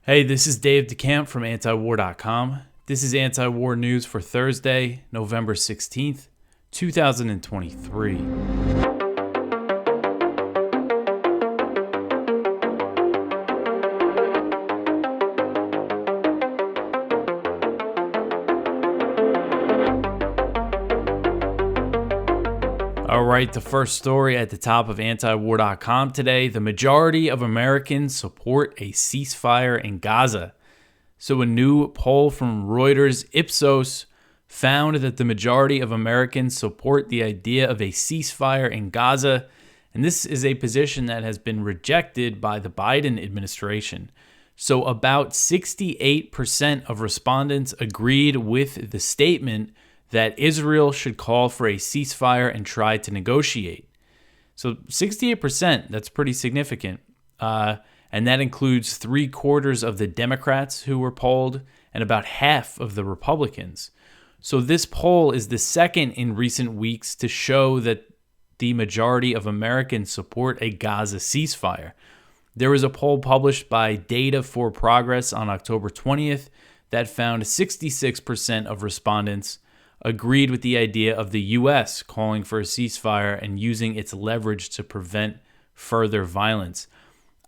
Hey, this is Dave DeCamp from antiwar.com. This is anti-war news for Thursday, November 16th, 2023. All right, the first story at the top of antiwar.com today: the majority of Americans support a ceasefire in Gaza. So a new poll from Reuters Ipsos found that the majority of Americans support the idea of a ceasefire in Gaza, and this is a position that has been rejected by the Biden administration. So about 68% of respondents agreed with the statement that Israel should call for a ceasefire and try to negotiate. So 68%, that's pretty significant. And that includes 3/4 of the Democrats who were polled and about half of the Republicans. So this poll is the second in recent weeks to show that the majority of Americans support a Gaza ceasefire. There was a poll published by Data for Progress on October 20th that found 66% of respondents agreed with the idea of the U.S. calling for a ceasefire and using its leverage to prevent further violence.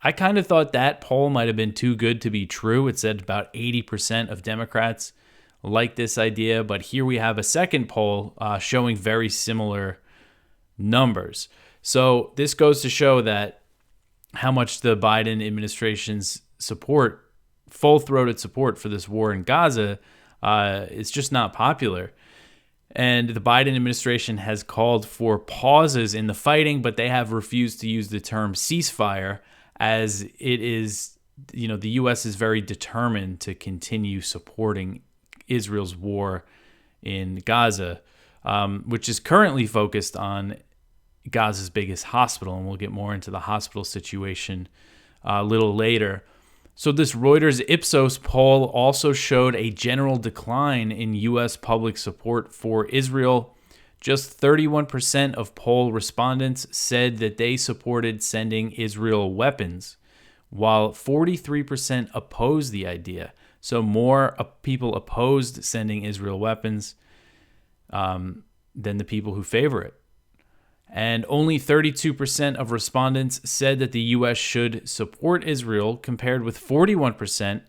I kind of thought that poll might have been too good to be true. It said about 80% of Democrats like this idea, but here we have a second poll showing very similar numbers. So this goes to show that how much the Biden administration's support, full-throated support for this war in Gaza, is just not popular. And the Biden administration has called for pauses in the fighting, but they have refused to use the term ceasefire, as it is, the U.S. is very determined to continue supporting Israel's war in Gaza, which is currently focused on Gaza's biggest hospital. And we'll get more into the hospital situation a little later. So this Reuters Ipsos poll also showed a general decline in U.S. public support for Israel. Just 31% of poll respondents said that they supported sending Israel weapons, while 43% opposed the idea. So more people opposed sending Israel weapons than the people who favor it. And only 32% of respondents said that the U.S. should support Israel, compared with 41%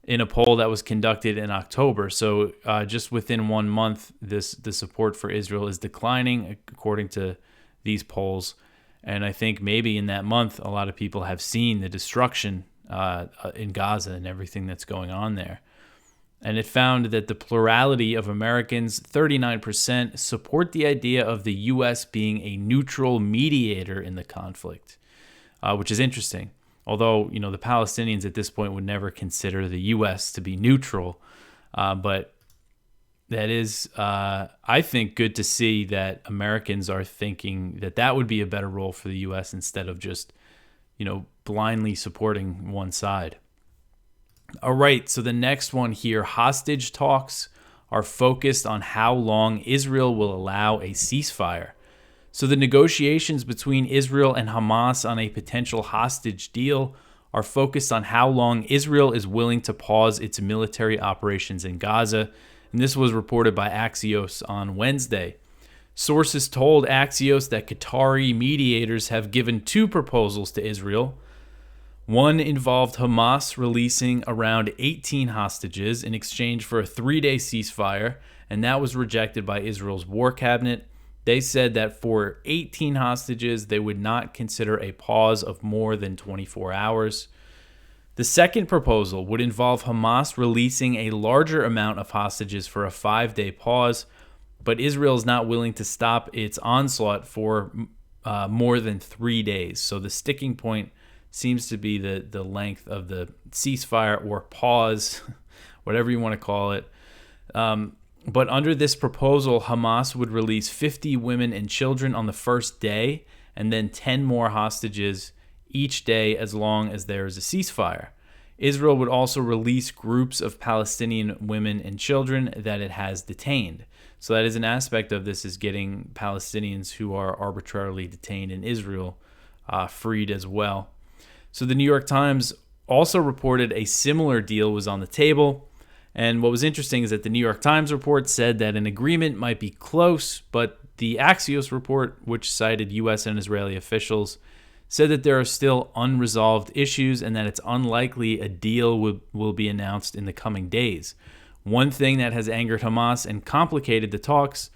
in a poll that was conducted in October. So just within 1 month, the support for Israel is declining, according to these polls. And I think maybe in that month, a lot of people have seen the destruction in Gaza and everything that's going on there. And it found that the plurality of Americans, 39%, support the idea of the U.S. being a neutral mediator in the conflict, which is interesting. Although, the Palestinians at this point would never consider the U.S. to be neutral. But that is, I think, good to see that Americans are thinking that that would be a better role for the U.S. instead of just, blindly supporting one side. All right, so the next one here: hostage talks are focused on how long Israel will allow a ceasefire. So the negotiations between Israel and Hamas on a potential hostage deal are focused on how long Israel is willing to pause its military operations in Gaza. And this was reported by Axios on Wednesday. Sources told Axios that Qatari mediators have given 2 proposals to Israel. One involved Hamas releasing around 18 hostages in exchange for a 3-day ceasefire, and that was rejected by Israel's war cabinet. They said that for 18 hostages, they would not consider a pause of more than 24 hours. The second proposal would involve Hamas releasing a larger amount of hostages for a 5-day pause, but Israel is not willing to stop its onslaught for more than 3 days. So the sticking point seems to be the length of the ceasefire or pause, whatever you want to call it. But under this proposal, Hamas would release 50 women and children on the first day, and then 10 more hostages each day as long as there is a ceasefire. Israel would also release groups of Palestinian women and children that it has detained. So that is an aspect of this, is getting Palestinians who are arbitrarily detained in Israel freed as well. So the New York Times also reported a similar deal was on the table. And what was interesting is that the New York Times report said that an agreement might be close, but the Axios report, which cited U.S. and Israeli officials, said that there are still unresolved issues and that it's unlikely a deal will be announced in the coming days. One thing that has angered Hamas and complicated the talks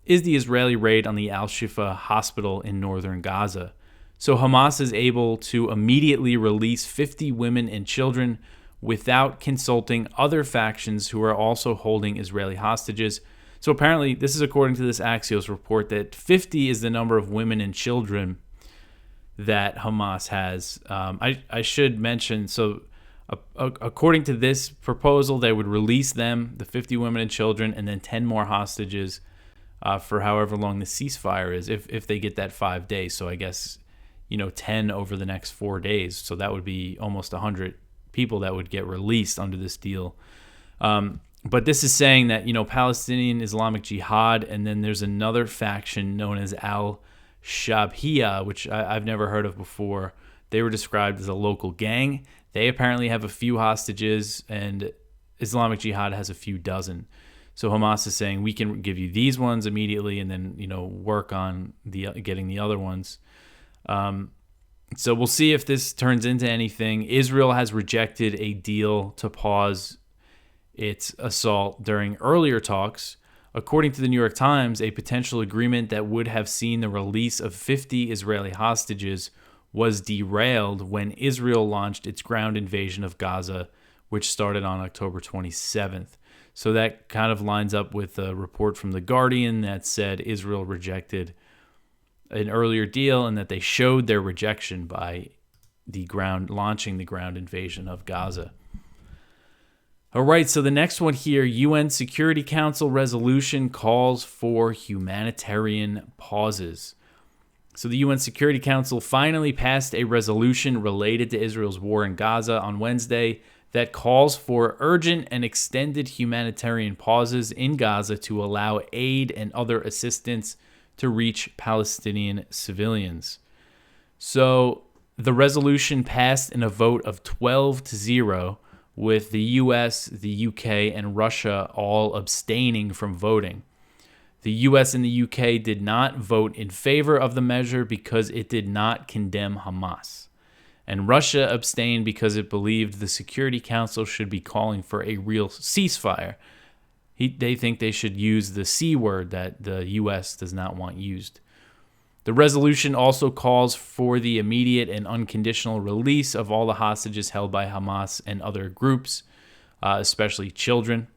is the Israeli raid on the Al-Shifa hospital in northern Gaza. So Hamas is able to immediately release 50 women and children without consulting other factions who are also holding Israeli hostages. So apparently, this is according to this Axios report, that 50 is the number of women and children that Hamas has. I should mention, so according to this proposal, they would release them, the 50 women and children, and then 10 more hostages for however long the ceasefire is, if they get that 5 days. So I guess, 10 over the next 4 days. So that would be almost 100 people that would get released under this deal. But this is saying that, Palestinian Islamic Jihad, and then there's another faction known as Al-Shabhiya, which I've never heard of before. They were described as a local gang. They apparently have a few hostages, and Islamic Jihad has a few dozen. So Hamas is saying, we can give you these ones immediately and then, work on getting the other ones. So we'll see if this turns into anything. Israel has rejected a deal to pause its assault during earlier talks. According to the New York Times, a potential agreement that would have seen the release of 50 Israeli hostages was derailed when Israel launched its ground invasion of Gaza, which started on October 27th. So that kind of lines up with a report from The Guardian that said Israel rejected an earlier deal and that they showed their rejection by launching the ground invasion of Gaza. All right, so the next one here, UN Security Council resolution calls for humanitarian pauses. So the UN Security Council finally passed a resolution related to Israel's war in Gaza on Wednesday that calls for urgent and extended humanitarian pauses in Gaza to allow aid and other assistance to reach Palestinian civilians. So the resolution passed in a vote of 12-0, with the US, the UK, and Russia all abstaining from voting. The US and the UK did not vote in favor of the measure because it did not condemn Hamas. And Russia abstained because it believed the Security Council should be calling for a real ceasefire. They think they should use the C word that the U.S. does not want used. The resolution also calls for the immediate and unconditional release of all the hostages held by Hamas and other groups, especially children.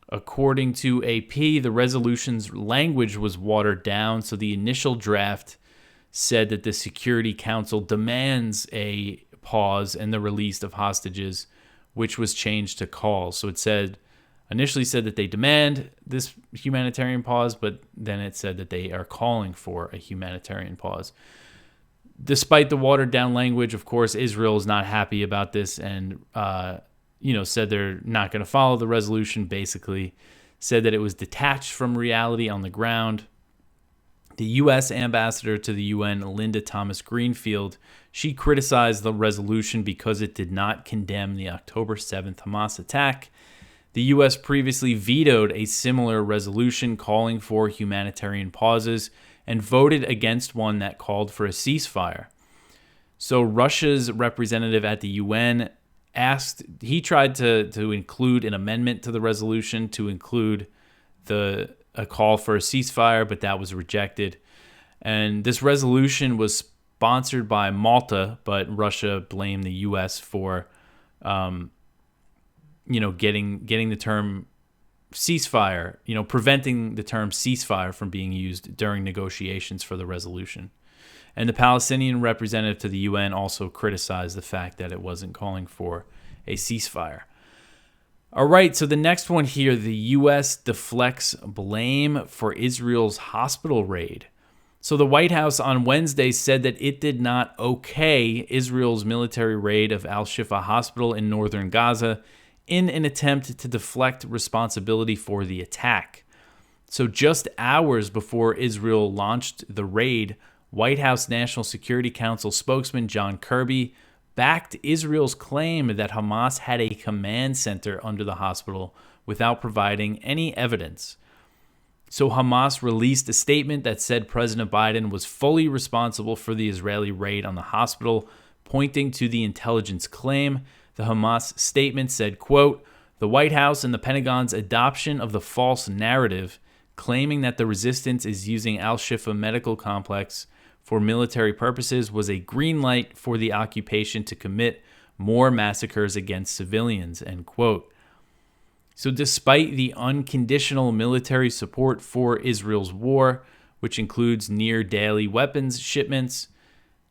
According to AP, the resolution's language was watered down, so the initial draft said that the Security Council demands a pause and the release of hostages, which was changed to call. So it initially said that they demand this humanitarian pause, but then it said that they are calling for a humanitarian pause. Despite the watered down language, of course, Israel is not happy about this and, said they're not going to follow the resolution, basically said that it was detached from reality on the ground. The U.S. ambassador to the UN, Linda Thomas Greenfield, she criticized the resolution because it did not condemn the October 7th Hamas attack. The U.S. previously vetoed a similar resolution calling for humanitarian pauses and voted against one that called for a ceasefire. So Russia's representative at the UN he tried to include an amendment to the resolution to include a call for a ceasefire, but that was rejected. And this resolution was sponsored by Malta, but Russia blamed the U.S. for getting the term ceasefire, preventing the term ceasefire from being used during negotiations for the resolution. And the Palestinian representative to the UN also criticized the fact that it wasn't calling for a ceasefire. All right, so the next one here, the U.S. deflects blame for Israel's hospital raid. So the White House on Wednesday said that it did not okay Israel's military raid of Al-Shifa Hospital in northern Gaza in an attempt to deflect responsibility for the attack. So just hours before Israel launched the raid, White House National Security Council spokesman John Kirby backed Israel's claim that Hamas had a command center under the hospital without providing any evidence. So Hamas released a statement that said President Biden was fully responsible for the Israeli raid on the hospital, pointing to the intelligence claim. The Hamas statement said, quote, "The White House and the Pentagon's adoption of the false narrative, claiming that the resistance is using Al-Shifa medical complex for military purposes, was a green light for the occupation to commit more massacres against civilians," end quote. So despite the unconditional military support for Israel's war, which includes near daily weapons shipments,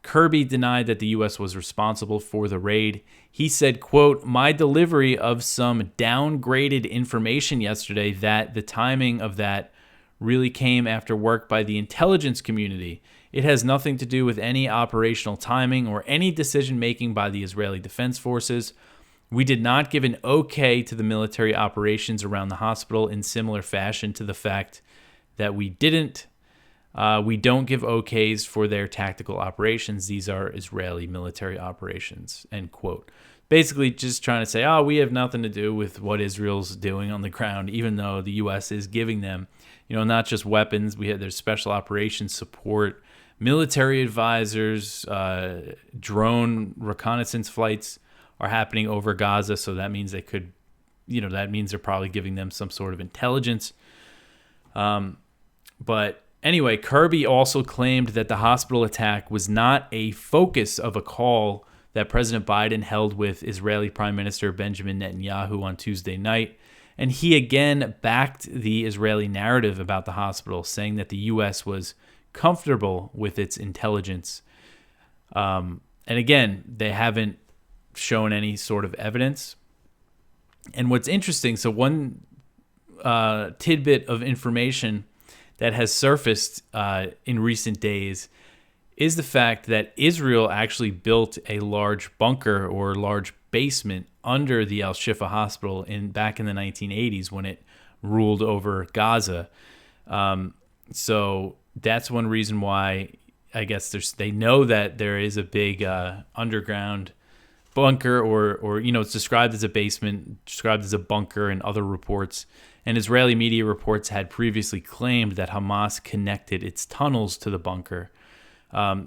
Kirby denied that the U.S. was responsible for the raid. He said, quote, "My delivery of some downgraded information yesterday that the timing of that really came after work by the intelligence community. It has nothing to do with any operational timing or any decision-making by the Israeli Defense Forces. We did not give an okay to the military operations around the hospital in similar fashion to the fact that we didn't. We don't give okays for their tactical operations. These are Israeli military operations," end quote. Basically just trying to say, we have nothing to do with what Israel's doing on the ground, even though the U.S. is giving them, not just weapons. There's special operations support, military advisors, drone reconnaissance flights are happening over Gaza, so that means that means they're probably giving them some sort of intelligence. But anyway, Kirby also claimed that the hospital attack was not a focus of a call that President Biden held with Israeli Prime Minister Benjamin Netanyahu on Tuesday night. And he again backed the Israeli narrative about the hospital, saying that the U.S. was comfortable with its intelligence. And again, they haven't shown any sort of evidence. And what's interesting, so one tidbit of information that has surfaced in recent days is the fact that Israel actually built a large bunker or large basement under the Al-Shifa hospital back in the 1980s when it ruled over Gaza. So that's one reason why I guess they know that there is a big underground bunker or it's described as a basement, described as a bunker in other reports. And Israeli media reports had previously claimed that Hamas connected its tunnels to the bunker.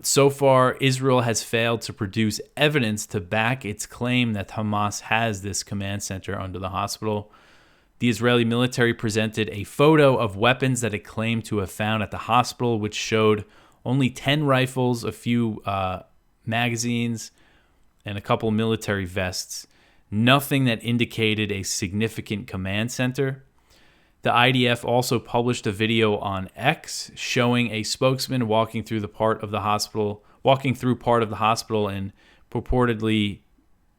So far, Israel has failed to produce evidence to back its claim that Hamas has this command center under the hospital. The Israeli military presented a photo of weapons that it claimed to have found at the hospital, which showed only 10 rifles, a few magazines, and a couple military vests. Nothing that indicated a significant command center. The IDF also published a video on X showing a spokesman walking through part of the hospital and purportedly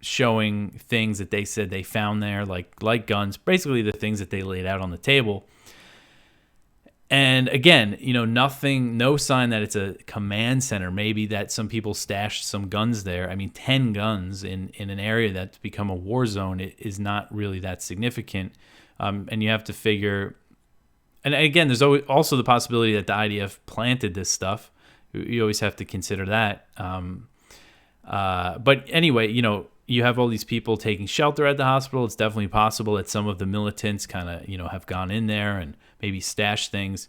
showing things that they said they found there, like guns, basically the things that they laid out on the table. And again, nothing, no sign that it's a command center. Maybe that some people stashed some guns there. I mean, 10 guns in an area that's become a war zone is not really that significant. And you have to figure, and again, there's also the possibility that the IDF planted this stuff. You always have to consider that. But anyway, you have all these people taking shelter at the hospital. It's definitely possible that some of the militants kind of, have gone in there and maybe stashed things.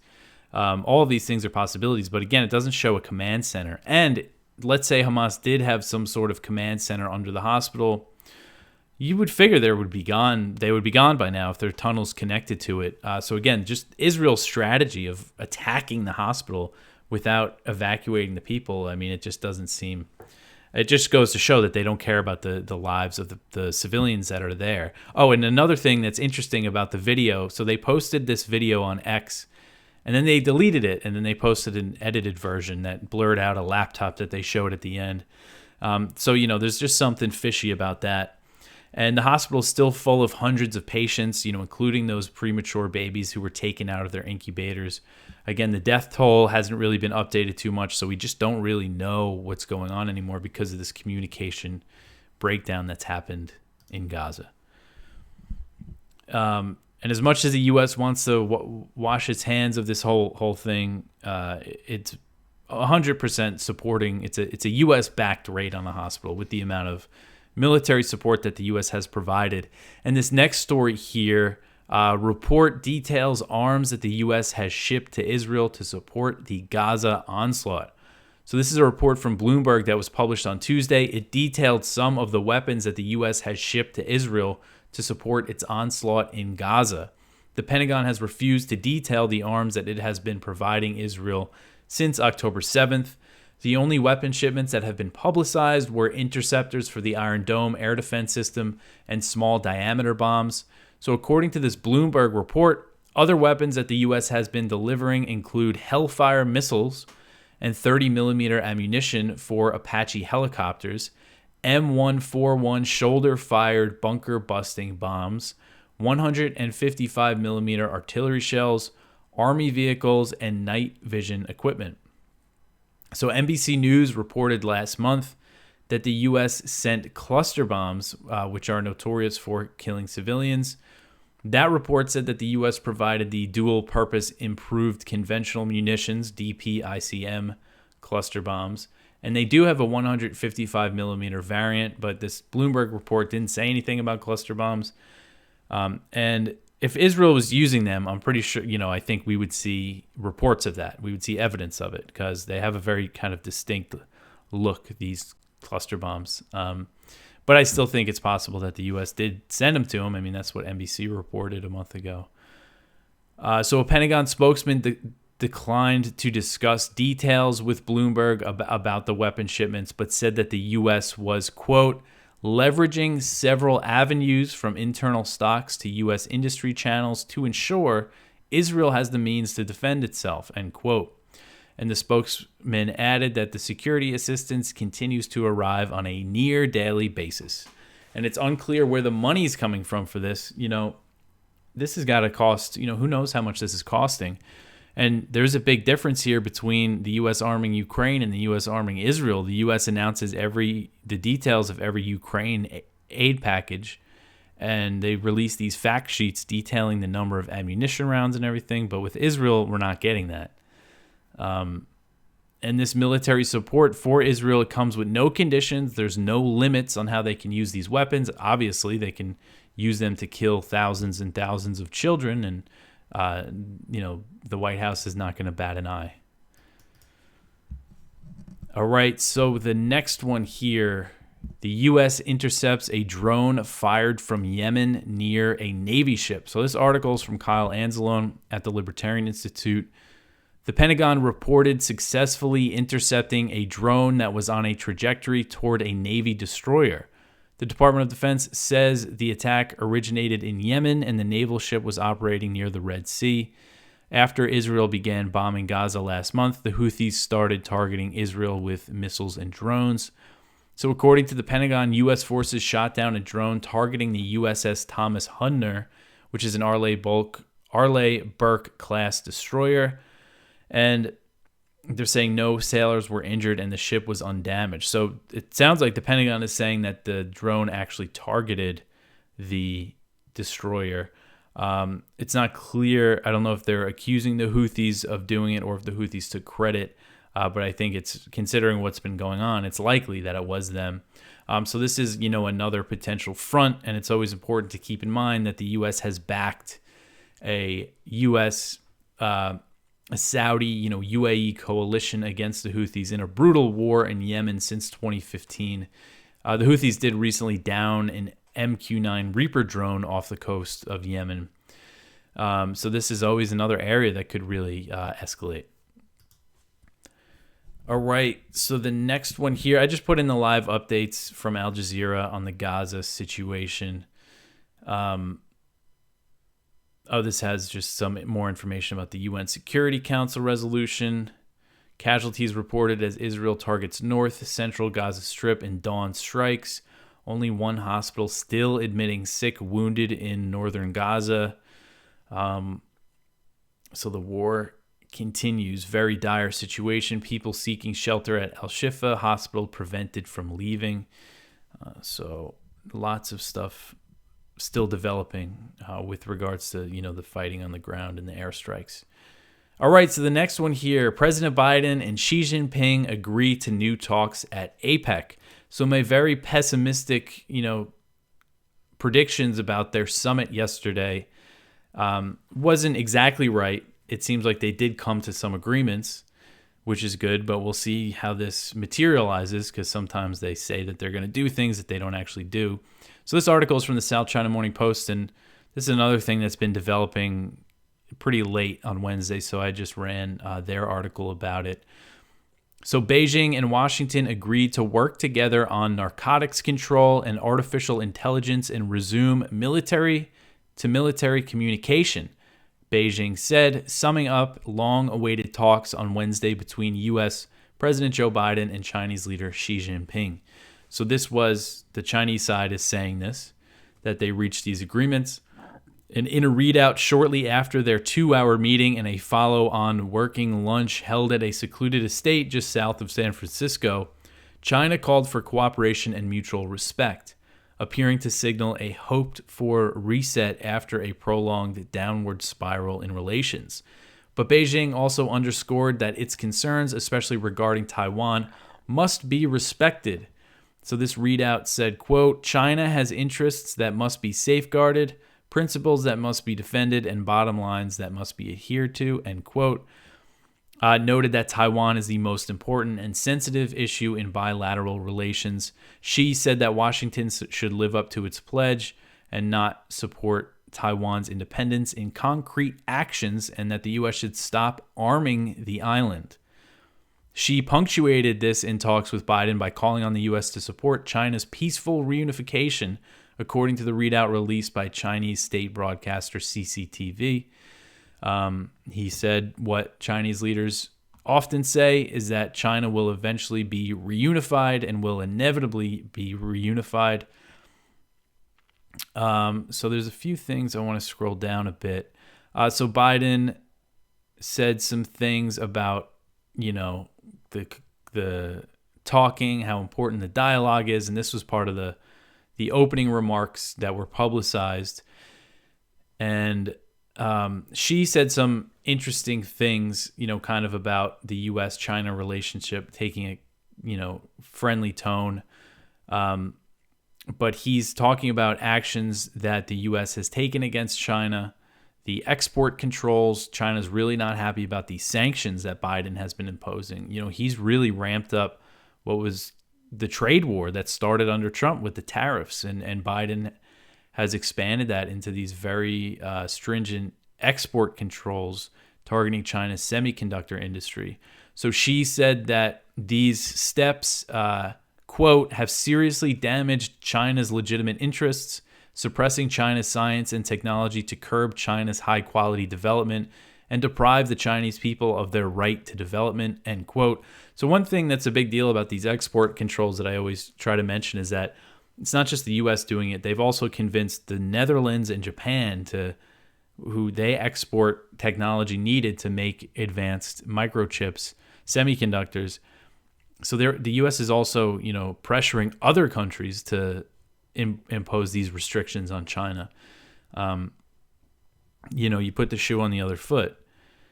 All of these things are possibilities. But again, it doesn't show a command center. And let's say Hamas did have some sort of command center under the hospital. You would figure they would be gone by now if their tunnels connected to it. So again, just Israel's strategy of attacking the hospital without evacuating the people, I mean, it just doesn't seem... It just goes to show that they don't care about the lives of the civilians that are there. Oh, and another thing that's interesting about the video, so they posted this video on X, and then they deleted it, and then they posted an edited version that blurred out a laptop that they showed at the end. So, there's just something fishy about that. And the hospital is still full of hundreds of patients, including those premature babies who were taken out of their incubators. Again, the death toll hasn't really been updated too much, so we just don't really know what's going on anymore because of this communication breakdown that's happened in Gaza. And as much as the U.S. wants to wash its hands of this whole thing, it's 100% supporting. It's a U.S. backed raid on the hospital with the amount of military support that the U.S. has provided. And this next story here, report details arms that the U.S. has shipped to Israel to support the Gaza onslaught. So this is a report from Bloomberg that was published on Tuesday. It detailed some of the weapons that the U.S. has shipped to Israel to support its onslaught in Gaza. The Pentagon has refused to detail the arms that it has been providing Israel since October 7th. The only weapon shipments that have been publicized were interceptors for the Iron Dome air defense system and small diameter bombs. So according to this Bloomberg report, other weapons that the U.S. has been delivering include Hellfire missiles and 30mm ammunition for Apache helicopters, M141 shoulder-fired bunker-busting bombs, 155mm artillery shells, Army vehicles, and night vision equipment. So NBC News reported last month that the U.S. sent cluster bombs, which are notorious for killing civilians. That report said that the U.S. provided the dual-purpose improved conventional munitions, DPICM, cluster bombs. And they do have a 155mm variant, but this Bloomberg report didn't say anything about cluster bombs. And if Israel was using them, I'm pretty sure, I think we would see reports of that. We would see evidence of it because they have a very kind of distinct look, these cluster bombs. But I still think it's possible that the U.S. did send them to them. I mean, that's what NBC reported a month ago. So a Pentagon spokesman declined to discuss details with Bloomberg about the weapon shipments, but said that the U.S. was, quote, leveraging several avenues from internal stocks to U.S. industry channels to ensure Israel has the means to defend itself, end quote. And the spokesman added that the security assistance continues to arrive on a near daily basis. And it's unclear where the money's coming from for this. This has got to cost, who knows how much this is costing. And there's a big difference here between the U.S. arming Ukraine and the U.S. arming Israel. The U.S. announces the details of every Ukraine aid package, and they release these fact sheets detailing the number of ammunition rounds and everything. But with Israel, we're not getting that. And this military support for Israel, it comes with no conditions. There's no limits on how they can use these weapons. Obviously, they can use them to kill thousands and thousands of children, and the White House is not going to bat an eye. All right, so the next one here, the U.S. intercepts a drone fired from Yemen near a Navy ship. So this article is from Kyle Anzalone at the Libertarian Institute. The Pentagon reported successfully intercepting a drone that was on a trajectory toward a Navy destroyer. The Department of Defense says the attack originated in Yemen and the naval ship was operating near the Red Sea. After Israel began bombing Gaza last month, the Houthis started targeting Israel with missiles and drones. So according to the Pentagon, U.S. forces shot down a drone targeting the USS Thomas Hudner, which is an Arleigh Burke-class destroyer. And they're saying no sailors were injured and the ship was undamaged. So it sounds like the Pentagon is saying that the drone actually targeted the destroyer. It's not clear. I don't know if they're accusing the Houthis of doing it or if the Houthis took credit. But I think it's, considering what's been going on, it's likely that it was them. So this is, another potential front. And it's always important to keep in mind that the U.S. has backed a Saudi, UAE coalition against the Houthis in a brutal war in Yemen since 2015. The Houthis did recently down an MQ-9 Reaper drone off the coast of Yemen. So this is always another area that could really escalate. All right, so the next one here, I just put in the live updates from Al Jazeera on the Gaza situation. This has just some more information about the UN Security Council resolution. Casualties reported as Israel targets North, Central Gaza Strip in dawn strikes. Only one hospital still admitting sick, wounded in northern Gaza. So the war continues. Very dire situation. People seeking shelter at Al-Shifa hospital prevented from leaving. So lots of stuff still developing with regards to, the fighting on the ground and the airstrikes. All right, so the next one here, President Biden and Xi Jinping agree to new talks at APEC. So my very pessimistic, predictions about their summit yesterday wasn't exactly right. It seems like they did come to some agreements, which is good, but we'll see how this materializes because sometimes they say that they're going to do things that they don't actually do. So this article is from the South China Morning Post, and this is another thing that's been developing pretty late on Wednesday, so I just ran their article about it. So Beijing and Washington agreed to work together on narcotics control and artificial intelligence and resume military-to-military communication, Beijing said, summing up long-awaited talks on Wednesday between U.S. President Joe Biden and Chinese leader Xi Jinping. So this was, the Chinese side is saying this, that they reached these agreements. And in a readout shortly after their 2-hour meeting and a follow-on working lunch held at a secluded estate just south of San Francisco, China called for cooperation and mutual respect, appearing to signal a hoped-for reset after a prolonged downward spiral in relations. But Beijing also underscored that its concerns, especially regarding Taiwan, must be respected. So this readout said, quote, China has interests that must be safeguarded, principles that must be defended, and bottom lines that must be adhered to, end quote. Noted that Taiwan is the most important and sensitive issue in bilateral relations. Xi said that Washington should live up to its pledge and not support Taiwan's independence in concrete actions, and that the U.S. should stop arming the island. Xi punctuated this in talks with Biden by calling on the U.S. to support China's peaceful reunification, according to the readout released by Chinese state broadcaster CCTV. He said what Chinese leaders often say is that China will eventually be reunified and will inevitably be reunified. So there's a few things I want to scroll down a bit. So Biden said some things about, the talking, how important the dialogue is, and this was part of the opening remarks that were publicized. And she said some interesting things, kind of about the U.S.-China relationship, taking a, friendly tone. But he's talking about actions that the U.S. has taken against China, the export controls. China's really not happy about these sanctions that Biden has been imposing. He's really ramped up what was the trade war that started under Trump with the tariffs, and Biden has expanded that into these very stringent export controls targeting China's semiconductor industry. So she said that these steps, quote, have seriously damaged China's legitimate interests, suppressing China's science and technology to curb China's high-quality development and deprive the Chinese people of their right to development, end quote. So one thing that's a big deal about these export controls that I always try to mention is that it's not just the U.S. doing it. They've also convinced the Netherlands and Japan who they export technology needed to make advanced microchips, semiconductors. So the U.S. is also, pressuring other countries to impose these restrictions on China. You put the shoe on the other foot.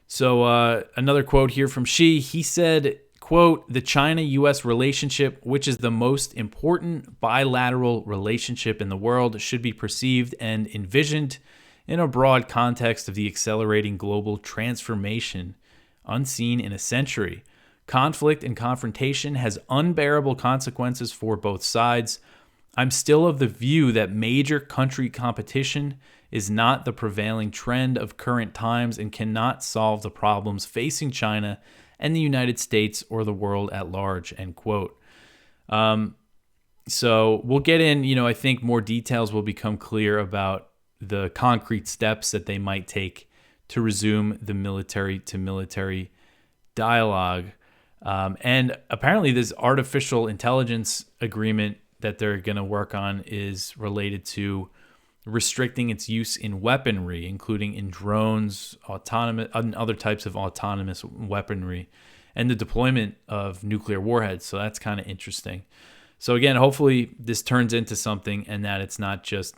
So another quote here from Xi. He said, quote, the China-U.S. relationship, which is the most important bilateral relationship in the world, should be perceived and envisioned in a broad context of the accelerating global transformation unseen in a century. Conflict and confrontation has unbearable consequences for both sides. I'm still of the view that major country competition is not the prevailing trend of current times and cannot solve the problems facing China and the United States or the world at large, end quote. So we'll get in, I think more details will become clear about the concrete steps that they might take to resume the military-to-military dialogue. And apparently this artificial intelligence agreement that they're going to work on is related to restricting its use in weaponry, including in drones, autonomous, and other types of autonomous weaponry, and the deployment of nuclear warheads. So that's kind of interesting. So again, hopefully this turns into something and that it's not just,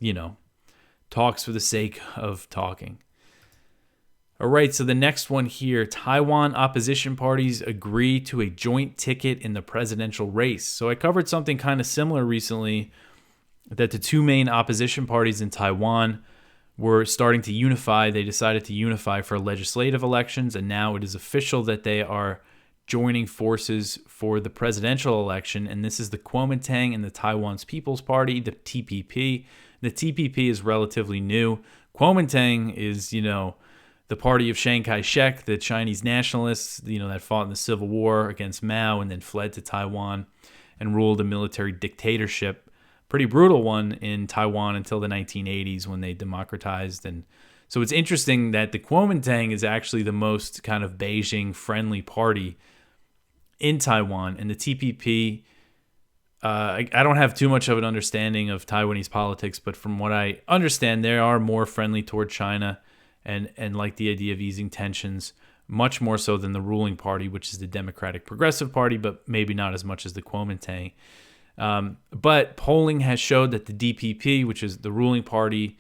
talks for the sake of talking. All right, so the next one here, Taiwan opposition parties agree to a joint ticket in the presidential race. So I covered something kind of similar recently, that the two main opposition parties in Taiwan were starting to unify. They decided to unify for legislative elections, and now it is official that they are joining forces for the presidential election. And this is the Kuomintang and the Taiwan's People's Party, the TPP. The TPP is relatively new. Kuomintang is, the party of Chiang Kai-shek, the Chinese nationalists, that fought in the Civil War against Mao and then fled to Taiwan and ruled a military dictatorship. Pretty brutal one in Taiwan until the 1980s when they democratized. And so it's interesting that the Kuomintang is actually the most kind of Beijing-friendly party in Taiwan. And the TPP, I don't have too much of an understanding of Taiwanese politics, but from what I understand, they are more friendly toward China and like the idea of easing tensions, much more so than the ruling party, which is the Democratic Progressive Party, but maybe not as much as the Kuomintang. But polling has showed that the DPP, which is the ruling party,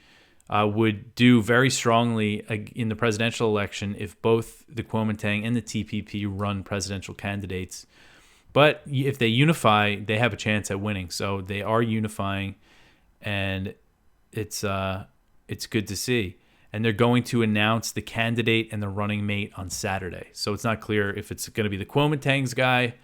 would do very strongly in the presidential election if both the Kuomintang and the TPP run presidential candidates. But if they unify, they have a chance at winning. So they are unifying, and it's good to see. And they're going to announce the candidate and the running mate on Saturday. So it's not clear if it's going to be the Kuomintang's guy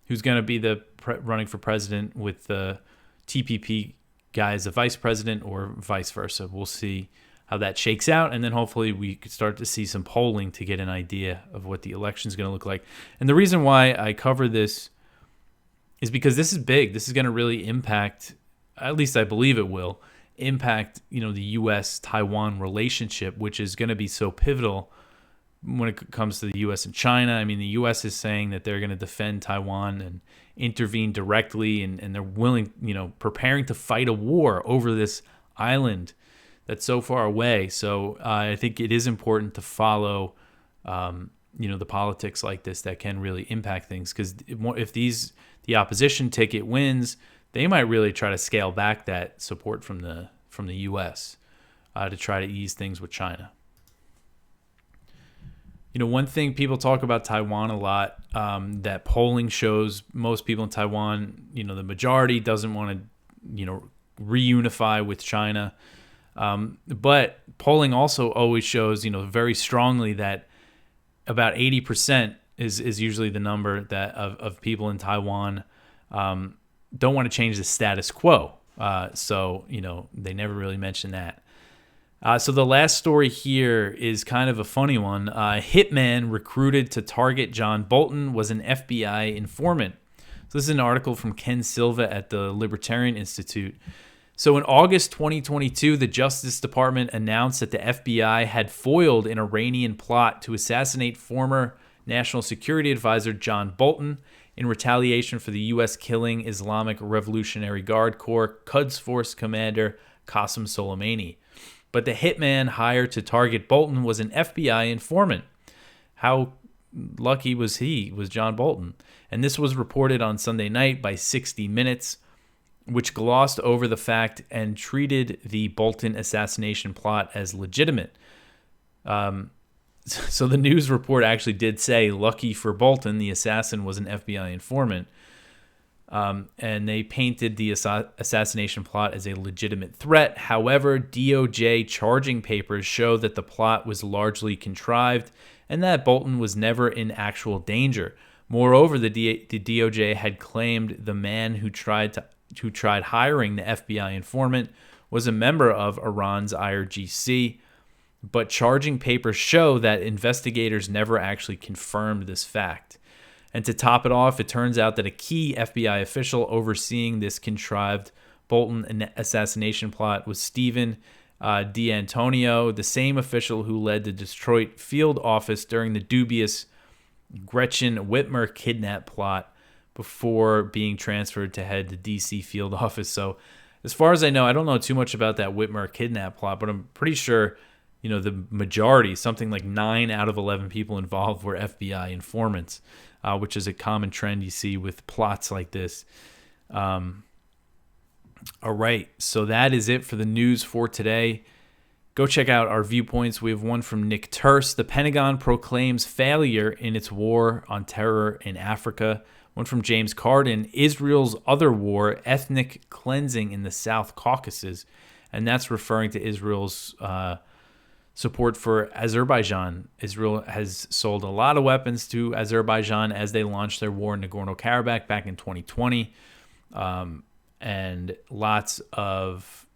who's going to be the running for president with the TPP guy as the vice president or vice versa. We'll see how that shakes out. And then hopefully we could start to see some polling to get an idea of what the election is going to look like. And the reason why I cover this is because this is big. This is going to really impact, at least I believe it will, impact, the U.S.-Taiwan relationship, which is going to be so pivotal when it comes to the U.S. and China. I mean, the U.S. is saying that they're going to defend Taiwan and intervene directly, and they're willing, preparing to fight a war over this island that's so far away. So I think it is important to follow, the politics like this that can really impact things, because if the opposition ticket wins, they might really try to scale back that support from the U.S. To try to ease things with China. One thing people talk about Taiwan a lot, that polling shows most people in Taiwan, the majority doesn't want to, reunify with China. But polling also always shows, very strongly that about 80% is usually the number that of people in Taiwan don't want to change the status quo. So they never really mention that. So the last story here is kind of a funny one. Hitman recruited to target John Bolton was an FBI informant. So this is an article from Ken Silva at the Libertarian Institute. So in August 2022, the Justice Department announced that the FBI had foiled an Iranian plot to assassinate former National Security Advisor John Bolton in retaliation for the U.S. killing Islamic Revolutionary Guard Corps Quds Force Commander Qasem Soleimani. But the hitman hired to target Bolton was an FBI informant. How lucky was John Bolton? And this was reported on Sunday night by 60 Minutes, which glossed over the fact and treated the Bolton assassination plot as legitimate. So the news report actually did say, lucky for Bolton, the assassin was an FBI informant. And they painted the assassination plot as a legitimate threat. However, DOJ charging papers show that the plot was largely contrived and that Bolton was never in actual danger. Moreover, the DOJ had claimed the man who tried hiring the FBI informant was a member of Iran's IRGC, but charging papers show that investigators never actually confirmed this fact. And to top it off, it turns out that a key FBI official overseeing this contrived Bolton assassination plot was Stephen D'Antonio, the same official who led the Detroit field office during the dubious Gretchen Whitmer kidnap plot before being transferred to head the D.C. field office. So as far as I know, I don't know too much about that Whitmer kidnap plot, but I'm pretty sure, the majority, something like 9 out of 11 people involved were FBI informants. Which is a common trend you see with plots like this. All right, so that is it for the news for today. Go check out our viewpoints. We have one from Nick Turse. The Pentagon proclaims failure in its war on terror in Africa. One from James Carden. Israel's other war, ethnic cleansing in the South Caucasus. And that's referring to Israel's support for Azerbaijan. Israel has sold a lot of weapons to Azerbaijan as they launched their war in Nagorno-Karabakh back in 2020. And lots of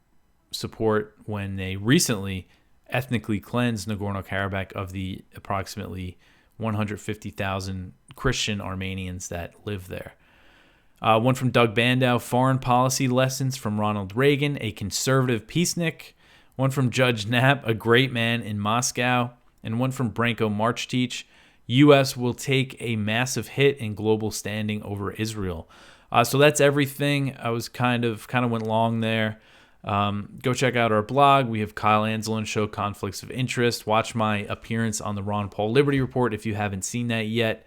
support when they recently ethnically cleansed Nagorno-Karabakh of the approximately 150,000 Christian Armenians that live there. One from Doug Bandow, foreign policy lessons from Ronald Reagan, a conservative peacenik. One from Judge Knapp, a great man in Moscow. And one from Branko Marchteach, U.S. will take a massive hit in global standing over Israel. So that's everything. I was kind of went long there. Go check out our blog. We have Kyle Anselin show Conflicts of Interest. Watch my appearance on the Ron Paul Liberty Report if you haven't seen that yet.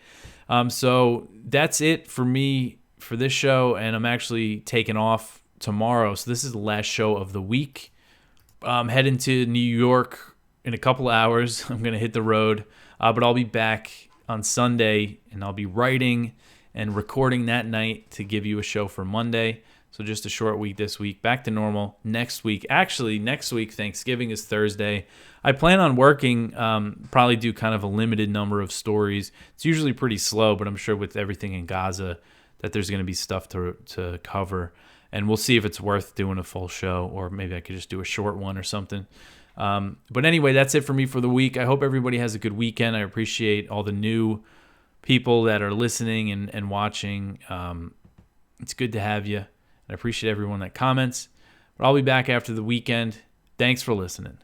So that's it for me for this show, and I'm actually taking off tomorrow. So this is the last show of the week. I'm heading to New York in a couple hours. I'm going to hit the road, but I'll be back on Sunday, and I'll be writing and recording that night to give you a show for Monday. So just a short week this week. Back to normal next week. Actually, next week, Thanksgiving is Thursday. I plan on working, probably do kind of a limited number of stories. It's usually pretty slow, but I'm sure with everything in Gaza that there's going to be stuff to cover. And we'll see if it's worth doing a full show, or maybe I could just do a short one or something. But anyway, that's it for me for the week. I hope everybody has a good weekend. I appreciate all the new people that are listening and watching. It's good to have you. I appreciate everyone that comments. But I'll be back after the weekend. Thanks for listening.